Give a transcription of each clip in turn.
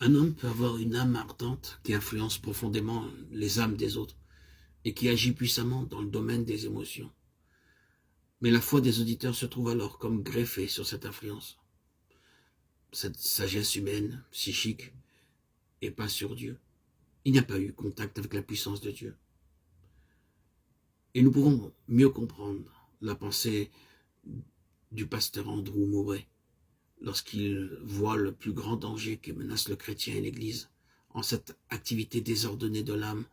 Un homme peut avoir une âme ardente qui influence profondément les âmes des autres et qui agit puissamment dans le domaine des émotions. Mais la foi des auditeurs se trouve alors comme greffée sur cette influence, cette sagesse humaine, psychique, et pas sur Dieu. Il n'y a pas eu contact avec la puissance de Dieu. Et nous pouvons mieux comprendre la pensée du pasteur Andrew Murray lorsqu'il voit le plus grand danger qui menace le chrétien et l'Église en cette activité désordonnée de l'âme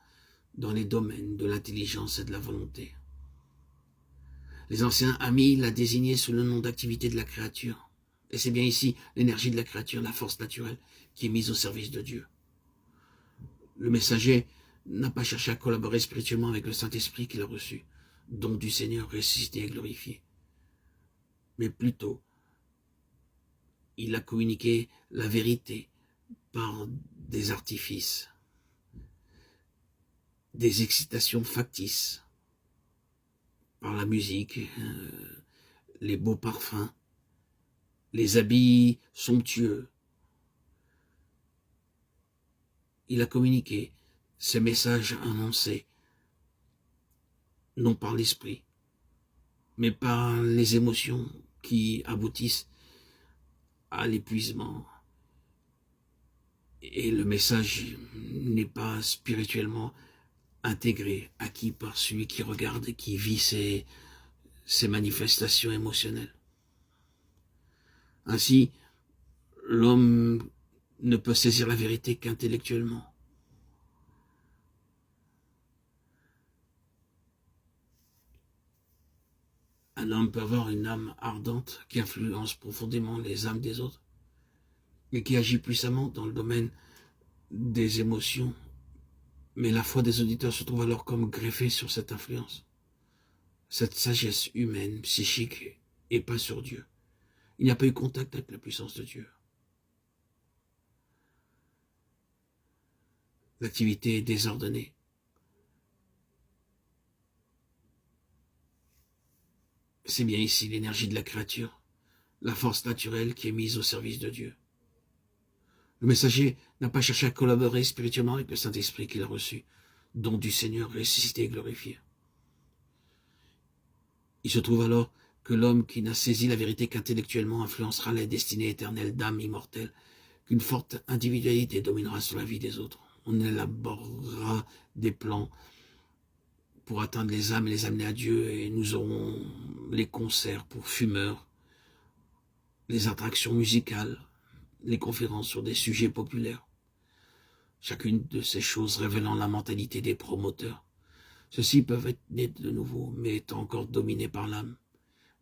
dans les domaines de l'intelligence et de la volonté. Les anciens amis l'a désigné sous le nom d'activité de la créature. Et c'est bien ici l'énergie de la créature, la force naturelle, qui est mise au service de Dieu. Le messager n'a pas cherché à collaborer spirituellement avec le Saint-Esprit qu'il a reçu, don du Seigneur ressuscité et glorifié. Mais plutôt, il a communiqué la vérité par des artifices, des excitations factices, par la musique, les beaux parfums, les habits somptueux. Il a communiqué ces messages annoncés, non par l'esprit, mais par les émotions qui aboutissent à l'épuisement. Et le message n'est pas spirituellement intégré, acquis par celui qui regarde et qui vit ces manifestations émotionnelles. Ainsi, l'homme ne peut saisir la vérité qu'intellectuellement. Un homme peut avoir une âme ardente qui influence profondément les âmes des autres et qui agit puissamment dans le domaine des émotions. Mais la foi des auditeurs se trouve alors comme greffée sur cette influence, cette sagesse humaine, psychique, et pas sur Dieu. Il n'y a pas eu contact avec la puissance de Dieu. L'activité est désordonnée. C'est bien ici l'énergie de la créature, la force naturelle qui est mise au service de Dieu. Le messager n'a pas cherché à collaborer spirituellement avec le Saint-Esprit qu'il a reçu, don du Seigneur ressuscité et glorifié. Il se trouve alors que l'homme qui n'a saisi la vérité qu'intellectuellement influencera la destinée éternelle d'âme immortelle, qu'une forte individualité dominera sur la vie des autres. On élaborera des plans pour atteindre les âmes et les amener à Dieu, et nous aurons les concerts pour fumeurs, les attractions musicales, les conférences sur des sujets populaires. Chacune de ces choses révélant la mentalité des promoteurs. Ceux-ci peuvent être nés de nouveau, mais étant encore dominés par l'âme.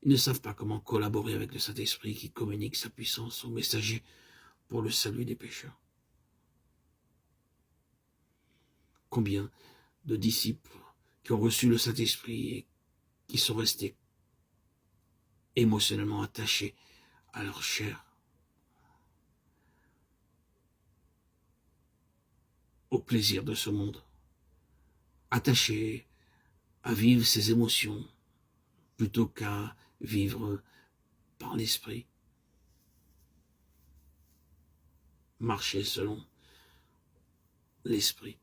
Ils ne savent pas comment collaborer avec le Saint-Esprit qui communique sa puissance aux messagers pour le salut des pécheurs. Combien de disciples qui ont reçu le Saint-Esprit et qui sont restés émotionnellement attachés à leur chair, au plaisir de ce monde, attachés à vivre ses émotions plutôt qu'à vivre par l'esprit, marcher selon l'esprit.